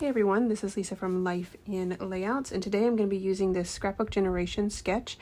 Hey everyone, this is Lisa from Life in Layouts, and today I'm going to be using this Scrapbook Generation sketch,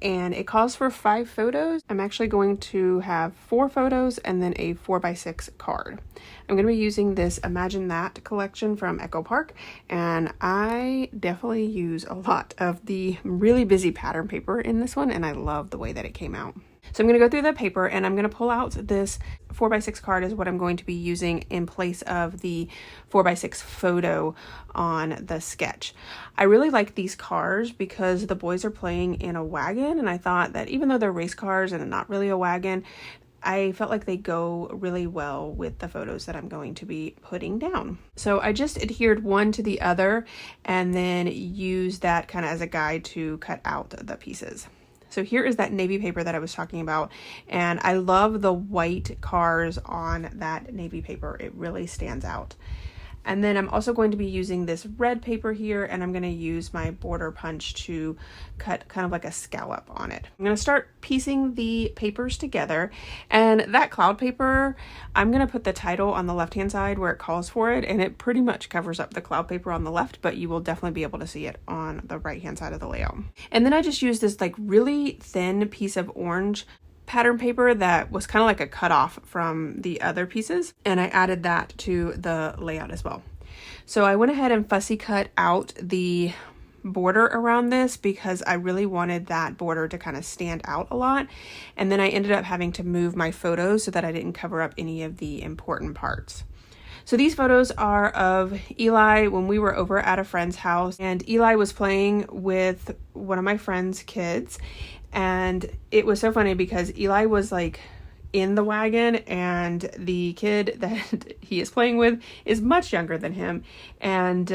and it calls for 5 photos. I'm actually going to have 4 photos and then a 4x6 card. I'm going to be using this Imagine That collection from Echo Park, and I definitely use a lot of the really busy pattern paper in this one, and I love the way that it came out. So I'm going to go through the paper and I'm going to pull out this 4x6 card is what I'm going to be using in place of the 4x6 photo on the sketch. I really like these cars because the boys are playing in a wagon, and I thought that even though they're race cars and not really a wagon, I felt like they go really well with the photos that I'm going to be putting down. So I just adhered one to the other and then used that kind of as a guide to cut out the pieces. So here is that navy paper that I was talking about, and I love the white cars on that navy paper. It really stands out. And then I'm also going to be using this red paper here, and I'm going to use my border punch to cut kind of like a scallop on it. I'm going to start piecing the papers together, and that cloud paper, I'm going to put the title on the left hand side where it calls for it, and it pretty much covers up the cloud paper on the left, but you will definitely be able to see it on the right hand side of the layout. And then I just used this like really thin piece of orange pattern paper that was kind of like a cutoff from the other pieces, and I added that to the layout as well. So I went ahead and fussy cut out the border around this because I really wanted that border to kind of stand out a lot, and then I ended up having to move my photos so that I didn't cover up any of the important parts. So these photos are of Eli when we were over at a friend's house, and Eli was playing with one of my friend's kids. And it was so funny because Eli was like in the wagon, and the kid that he is playing with is much younger than him, and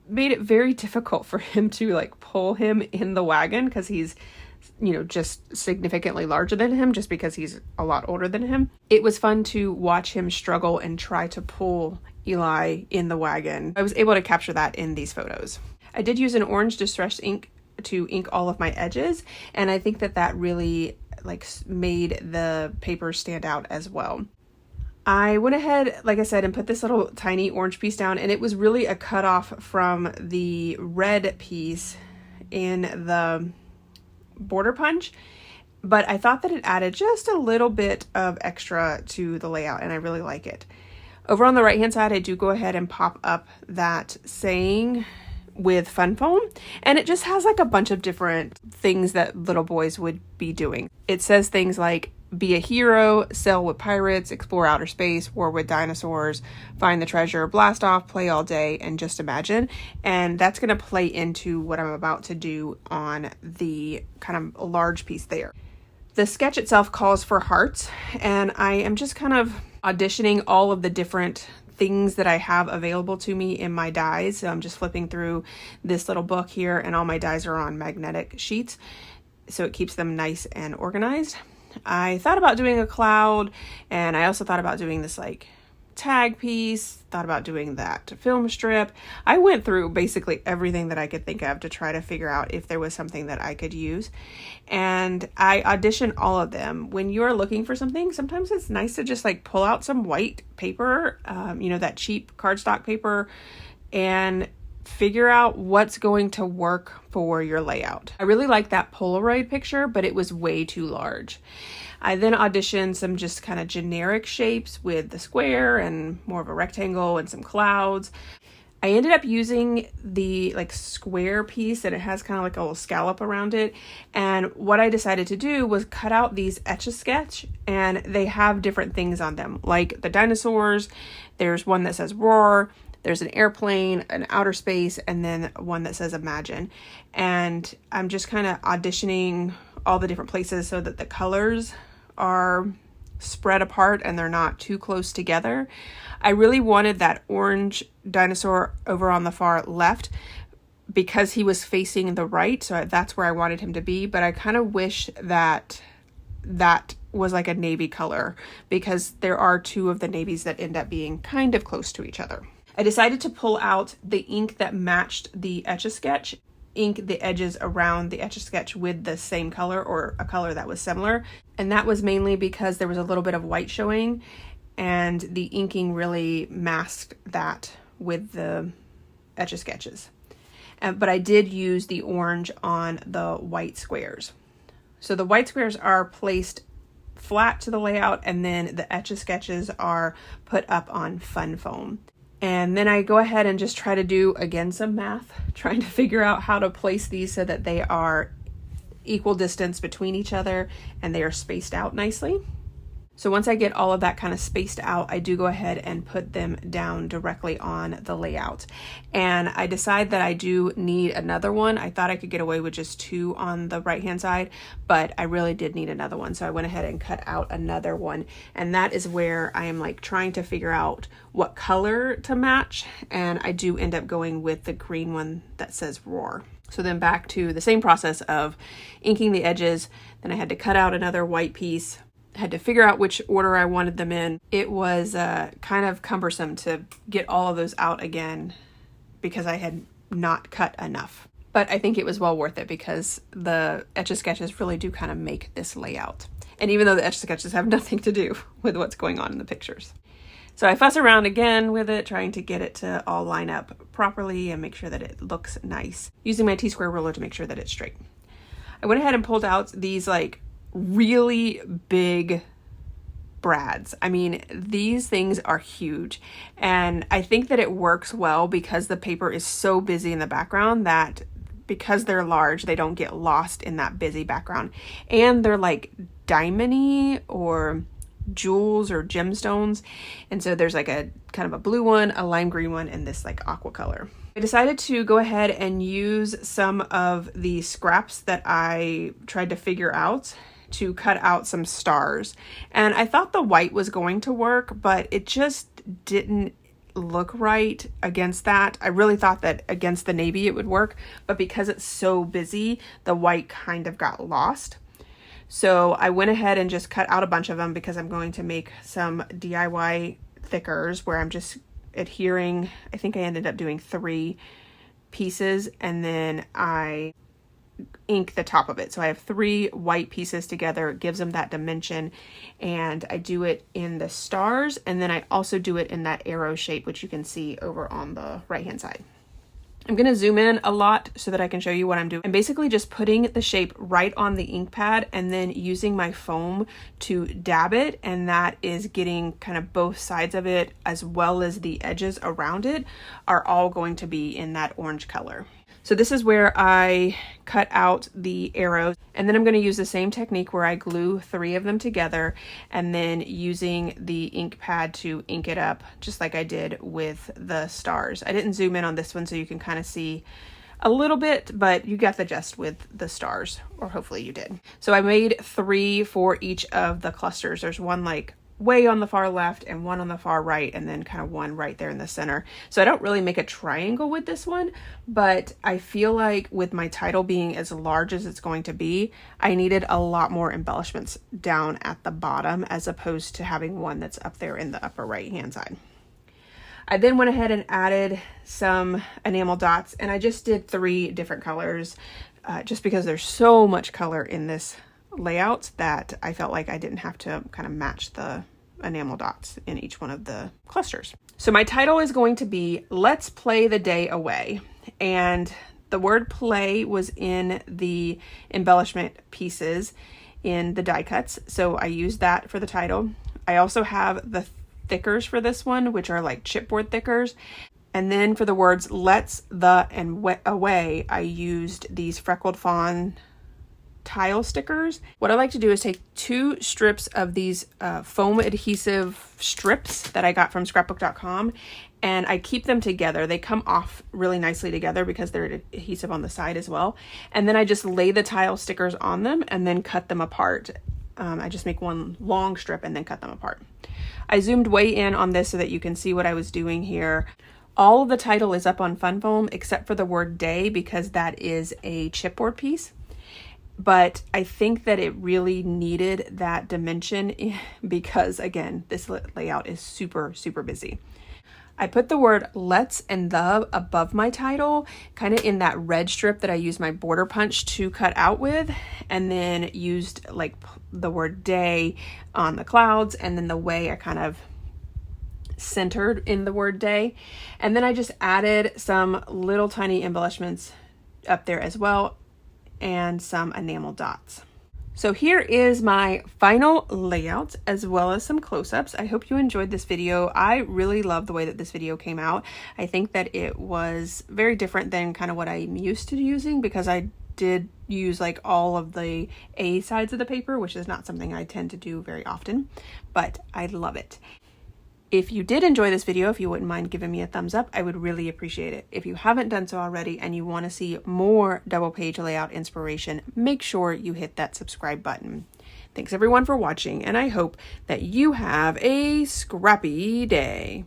made it very difficult for him to like pull him in the wagon because he's, you know, just significantly larger than him just because he's a lot older than him. It was fun to watch him struggle and try to pull Eli in the wagon. I was able to capture that in these photos. I did use an orange distress ink to ink all of my edges, and I think that that really like made the paper stand out as well. I went ahead, like I said, and put this little tiny orange piece down, and it was really a cutoff from the red piece in the border punch, but I thought that it added just a little bit of extra to the layout, and I really like it. Over on the right hand side, I do go ahead and pop up that saying with fun foam, and it just has like a bunch of different things that little boys would be doing. It says things like be a hero, sail with pirates, explore outer space, war with dinosaurs, find the treasure, blast off, play all day, and just imagine. And that's going to play into what I'm about to do on the kind of large piece there. The sketch itself calls for hearts, and I am just kind of auditioning all of the different things that I have available to me in my dies. So I'm just flipping through this little book here, and all my dies are on magnetic sheets, so it keeps them nice and organized. I thought about doing a cloud, and I also thought about doing this like tag piece, thought about doing that film strip. I went through basically everything that I could think of to try to figure out if there was something that I could use, and I auditioned all of them. When you're looking for something, sometimes it's nice to just like pull out some white paper, you know, that cheap cardstock paper, and figure out what's going to work for your layout. I really like that Polaroid picture, but it was way too large. I then auditioned some just kind of generic shapes with the square and more of a rectangle and some clouds. I ended up using the like square piece, and it has kind of like a little scallop around it. And what I decided to do was cut out these Etch-a-Sketch, and they have different things on them, like the dinosaurs. There's one that says roar. There's an airplane, an outer space, and then one that says imagine. And I'm just kind of auditioning all the different places so that the colors are spread apart and they're not too close together. I really wanted that orange dinosaur over on the far left because he was facing the right, so that's where I wanted him to be, but I kind of wish that that was like a navy color because there are 2 of the navies that end up being kind of close to each other. I decided to pull out the ink that matched the Etch-a-Sketch, ink the edges around the Etch-a-Sketch with the same color or a color that was similar. And that was mainly because there was a little bit of white showing, and the inking really masked that with the Etch-a-Sketches. But I did use the orange on the white squares. So the white squares are placed flat to the layout, and then the Etch-a-Sketches are put up on fun foam. And then I go ahead and just try to do, again, some math, trying to figure out how to place these so that they are equal distance between each other and they are spaced out nicely. So once I get all of that kind of spaced out, I do go ahead and put them down directly on the layout. And I decide that I do need another one. I thought I could get away with just 2 on the right hand side, but I really did need another one. So I went ahead and cut out another one. And that is where I am like trying to figure out what color to match. And I do end up going with the green one that says Roar. So then back to the same process of inking the edges. Then I had to cut out another white piece. Had to figure out which order I wanted them in. It was kind of cumbersome to get all of those out again because I had not cut enough. But I think it was well worth it because the Etch-a-Sketches really do kind of make this layout. And even though the Etch-a-Sketches have nothing to do with what's going on in the pictures. So I fuss around again with it, trying to get it to all line up properly and make sure that it looks nice. Using my T-square ruler to make sure that it's straight. I went ahead and pulled out these like really big brads. I mean, these things are huge, and I think that it works well because the paper is so busy in the background that because they're large, they don't get lost in that busy background. And they're like diamond-y or jewels or gemstones. And so there's like a kind of a blue one, a lime green one, and this like aqua color. I decided to go ahead and use some of the scraps that I tried to figure out to cut out some stars. And I thought the white was going to work, but it just didn't look right against that. I really thought that against the navy it would work, but because it's so busy, the white kind of got lost. So I went ahead and just cut out a bunch of them because I'm going to make some DIY thickers where I'm just adhering. I think I ended up doing 3 pieces, and then I ink the top of it. So I have 3 white pieces together. It gives them that dimension, and I do it in the stars, and then I also do it in that arrow shape, which you can see over on the right hand side. I'm going to zoom in a lot so that I can show you what I'm doing. I'm basically just putting the shape right on the ink pad and then using my foam to dab it, and that is getting kind of both sides of it as well as the edges around it are all going to be in that orange color. So this is where I cut out the arrows, and then I'm going to use the same technique where I glue 3 of them together and then using the ink pad to ink it up just like I did with the stars. I didn't zoom in on this one so you can kind of see a little bit, but you got the gist with the stars, or hopefully you did. So I made 3 for each of the clusters. There's one like way on the far left and one on the far right, and then kind of one right there in the center. So I don't really make a triangle with this one, but I feel like with my title being as large as it's going to be, I needed a lot more embellishments down at the bottom as opposed to having one that's up there in the upper right hand side. I then went ahead and added some enamel dots, and I just did 3 different colors just because there's so much color in this layout that I felt like I didn't have to kind of match the enamel dots in each one of the clusters. So my title is going to be Let's Play the Day Away, and the word play was in the embellishment pieces in the die cuts, so I used that for the title. I also have the thickers for this one, which are like chipboard thickers. And then for the words let's, the, and away, I used these freckled fawn tile stickers. What I like to do is take 2 strips of these foam adhesive strips that I got from scrapbook.com, and I keep them together. They come off really nicely together because they're adhesive on the side as well. And then I just lay the tile stickers on them and then cut them apart. I just make one long strip and then cut them apart. I zoomed way in on this so that you can see what I was doing here. All of the title is up on fun foam except for the word day because that is a chipboard piece. But I think that it really needed that dimension because, again, this layout is super, super busy. I put the word let's and the above my title, kind of in that red strip that I used my border punch to cut out with, and then used like the word day on the clouds, and then the way I kind of centered in the word day. And then I just added some little tiny embellishments up there as well, and some enamel dots. So here is my final layout as well as some close-ups. I hope you enjoyed this video. I really love the way that this video came out. I think that it was very different than kind of what I'm used to using, because I did use like all of the A sides of the paper, which is not something I tend to do very often, but I love it. If you did enjoy this video, if you wouldn't mind giving me a thumbs up, I would really appreciate it. If you haven't done so already and you want to see more double page layout inspiration, make sure you hit that subscribe button. Thanks everyone for watching, and I hope that you have a scrappy day.